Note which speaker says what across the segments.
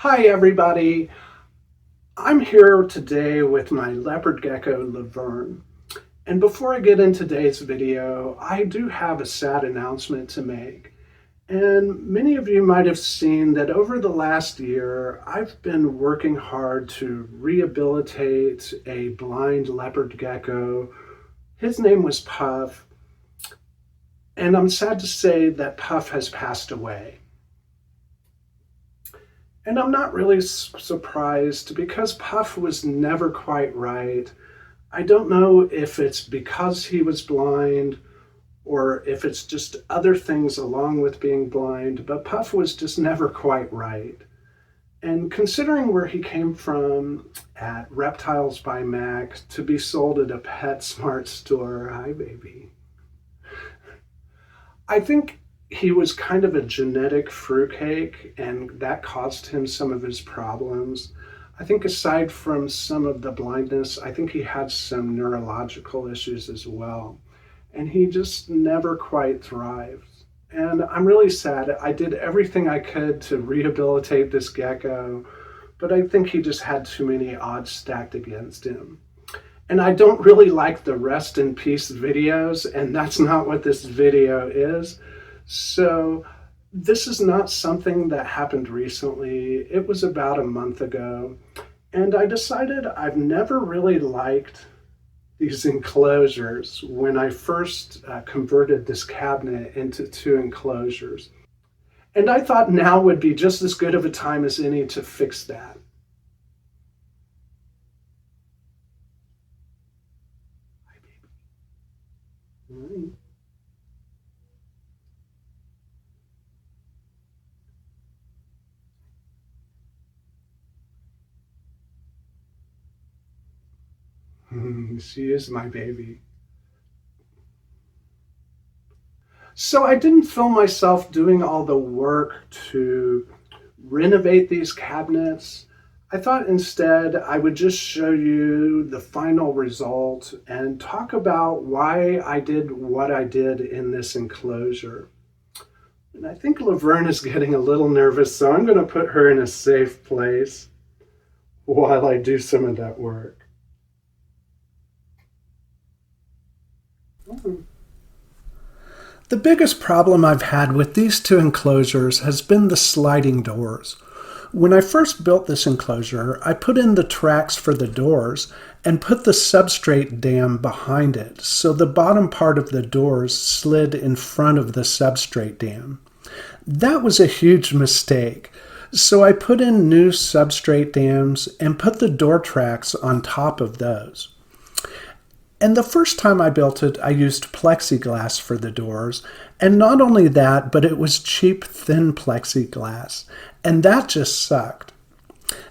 Speaker 1: Hi everybody, I'm here today with my leopard gecko Laverne. And before I get into today's video, I do have a sad announcement to make. And many of you might have seen that over the last year, I've been working hard to rehabilitate a blind leopard gecko. His name was Puff, and I'm sad to say that Puff has passed away. And I'm not really surprised because Puff was never quite right. I don't know if it's because he was blind or if it's just other things along with being blind, but Puff was just never quite right. And considering where he came from at Reptiles by Mac to be sold at a PetSmart store, hi baby, I think he was kind of a genetic fruitcake, and that caused him some of his problems. I think aside from some of the blindness, I think he had some neurological issues as well. And he just never quite thrived. And I'm really sad. I did everything I could to rehabilitate this gecko, but I think he just had too many odds stacked against him. And I don't really like the rest in peace videos, and that's not what this video is. So this is not something that happened recently. It was about a month ago. And I decided I've never really liked these enclosures when I first converted this cabinet into two enclosures. And I thought now would be just as good of a time as any to fix that. Right. She is my baby. So I didn't film myself doing all the work to renovate these cabinets. I thought instead I would just show you the final result and talk about why I did what I did in this enclosure. And I think Laverne is getting a little nervous, so I'm going to put her in a safe place while I do some of that work. The biggest problem I've had with these two enclosures has been the sliding doors. When I first built this enclosure, I put in the tracks for the doors and put the substrate dam behind it, so the bottom part of the doors slid in front of the substrate dam. That was a huge mistake, so I put in new substrate dams and put the door tracks on top of those. And the first time I built it, I used plexiglass for the doors. And not only that, but it was cheap, thin plexiglass. And that just sucked.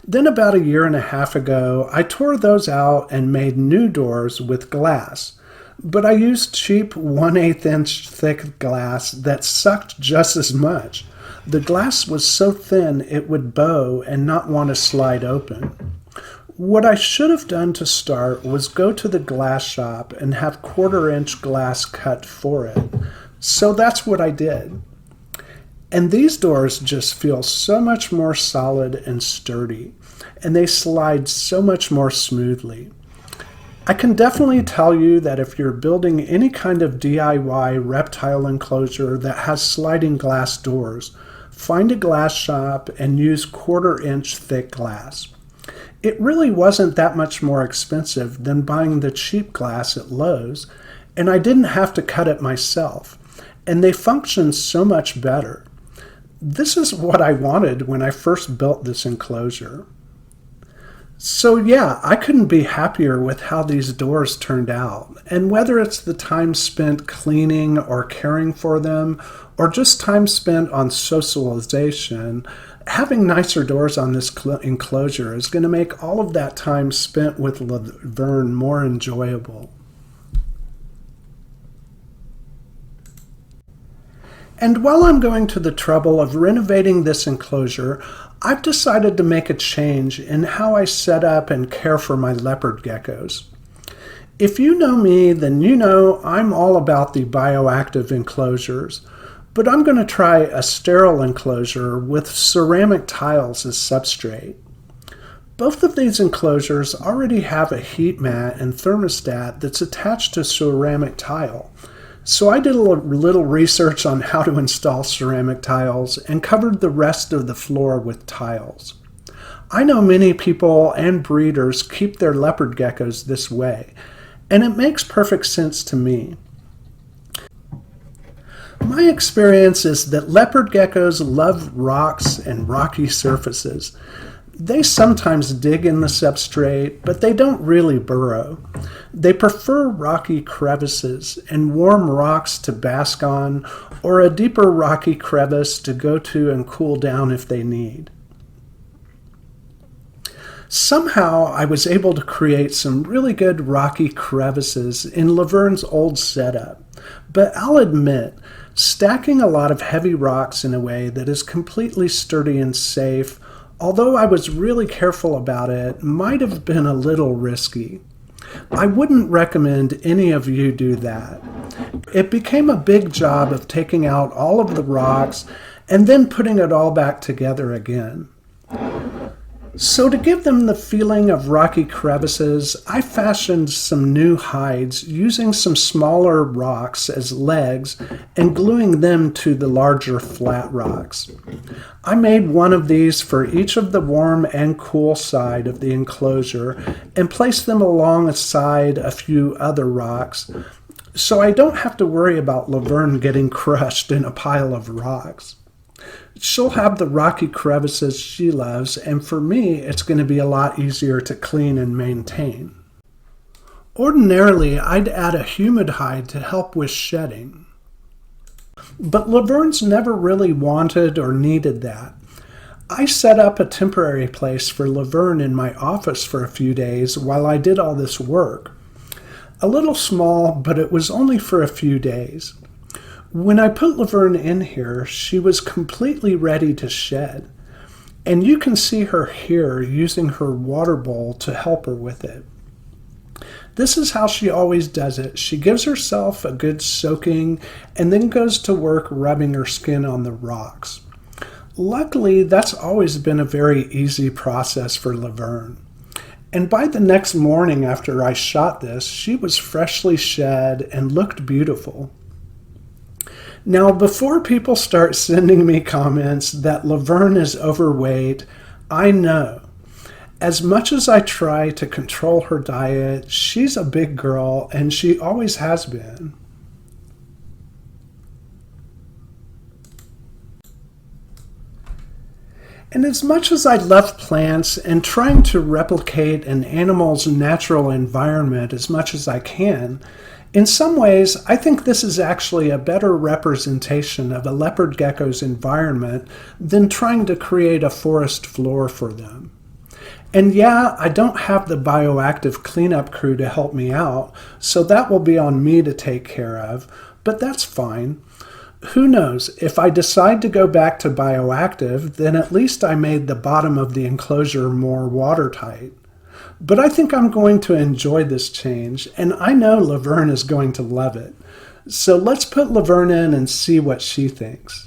Speaker 1: Then about a year and a half ago, I tore those out and made new doors with glass. But I used cheap 1/8 inch thick glass that sucked just as much. The glass was so thin it would bow and not want to slide open. What I should have done to start was go to the glass shop and have 1/4 inch glass cut for it. So that's what I did. And these doors just feel so much more solid and sturdy, and they slide so much more smoothly. I can definitely tell you that if you're building any kind of DIY reptile enclosure that has sliding glass doors, find a glass shop and use 1/4 inch thick glass. It really wasn't that much more expensive than buying the cheap glass at Lowe's, and I didn't have to cut it myself, and they function so much better. This is what I wanted when I first built this enclosure. So yeah, I couldn't be happier with how these doors turned out, and whether it's the time spent cleaning or caring for them, or just time spent on socialization, having nicer doors on this enclosure is going to make all of that time spent with Laverne more enjoyable. And while I'm going to the trouble of renovating this enclosure, I've decided to make a change in how I set up and care for my leopard geckos. If you know me, then you know I'm all about the bioactive enclosures. but I'm going to try a sterile enclosure with ceramic tiles as substrate. Both of these enclosures already have a heat mat and thermostat that's attached to ceramic tile. So I did a little research on how to install ceramic tiles and covered the rest of the floor with tiles. I know many people and breeders keep their leopard geckos this way, and it makes perfect sense to me. My experience is that leopard geckos love rocks and rocky surfaces. They sometimes dig in the substrate, but they don't really burrow. They prefer rocky crevices and warm rocks to bask on, or a deeper rocky crevice to go to and cool down if they need. Somehow I was able to create some really good rocky crevices in Laverne's old setup, but I'll admit, stacking a lot of heavy rocks in a way that is completely sturdy and safe, although I was really careful about it, might have been a little risky. I wouldn't recommend any of you do that. It became a big job of taking out all of the rocks and then putting it all back together again. So to give them the feeling of rocky crevices, I fashioned some new hides using some smaller rocks as legs and gluing them to the larger flat rocks. I made one of these for each of the warm and cool side of the enclosure and placed them alongside a few other rocks, so I don't have to worry about Laverne getting crushed in a pile of rocks. She'll have the rocky crevices she loves, and for me, it's going to be a lot easier to clean and maintain. Ordinarily, I'd add a humid hide to help with shedding, but Laverne's never really wanted or needed that. I set up a temporary place for Laverne in my office for a few days while I did all this work. A little small, but it was only for a few days. When I put Laverne in here, she was completely ready to shed. And you can see her here using her water bowl to help her with it. This is how she always does it. She gives herself a good soaking and then goes to work rubbing her skin on the rocks. Luckily, that's always been a very easy process for Laverne. And by the next morning after I shot this, she was freshly shed and looked beautiful. Now, before people start sending me comments that Laverne is overweight, I know. As much as I try to control her diet, she's a big girl and she always has been. And as much as I love plants and trying to replicate an animal's natural environment as much as I can, in some ways, I think this is actually a better representation of a leopard gecko's environment than trying to create a forest floor for them. And yeah, I don't have the bioactive cleanup crew to help me out, so that will be on me to take care of, but that's fine. Who knows, if I decide to go back to bioactive, then at least I made the bottom of the enclosure more watertight. But I think I'm going to enjoy this change, and I know Laverne is going to love it. So let's put Laverne in and see what she thinks.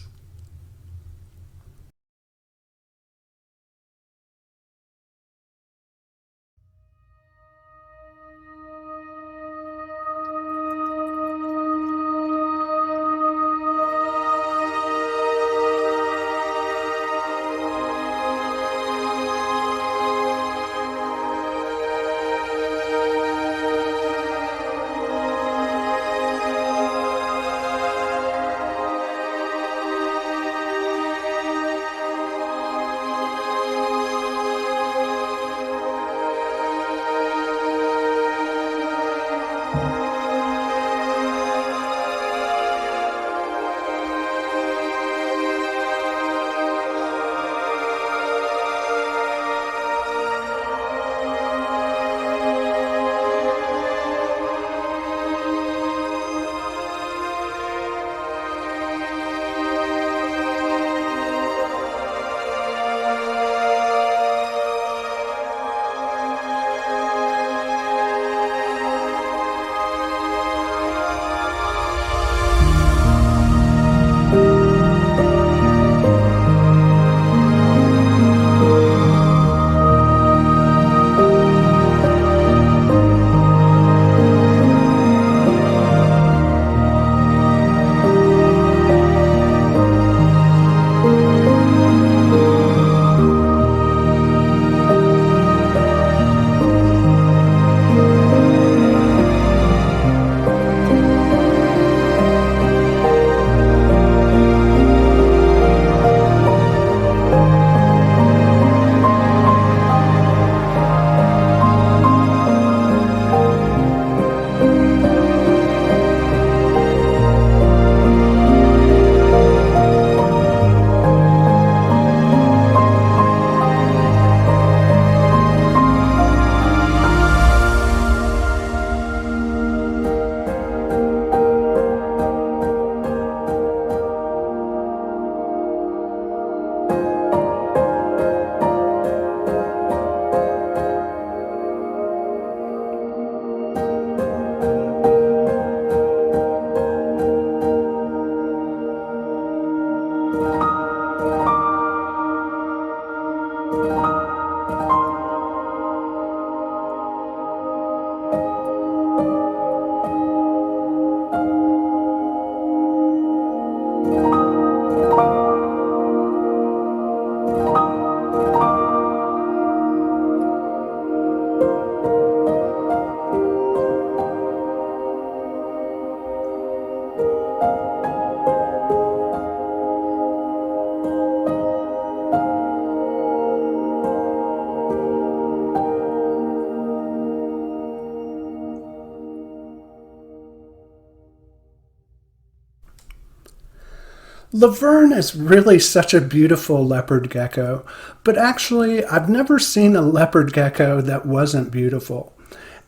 Speaker 1: Laverne is really such a beautiful leopard gecko, but actually I've never seen a leopard gecko that wasn't beautiful.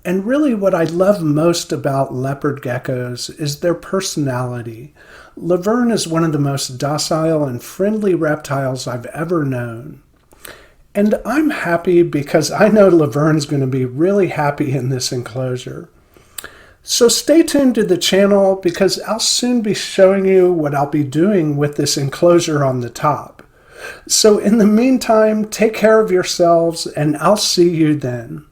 Speaker 1: And really what I love most about leopard geckos is their personality. Laverne is one of the most docile and friendly reptiles I've ever known. And I'm happy because I know Laverne's going to be really happy in this enclosure. So stay tuned to the channel because I'll soon be showing you what I'll be doing with this enclosure on the top. So in the meantime, take care of yourselves and I'll see you then.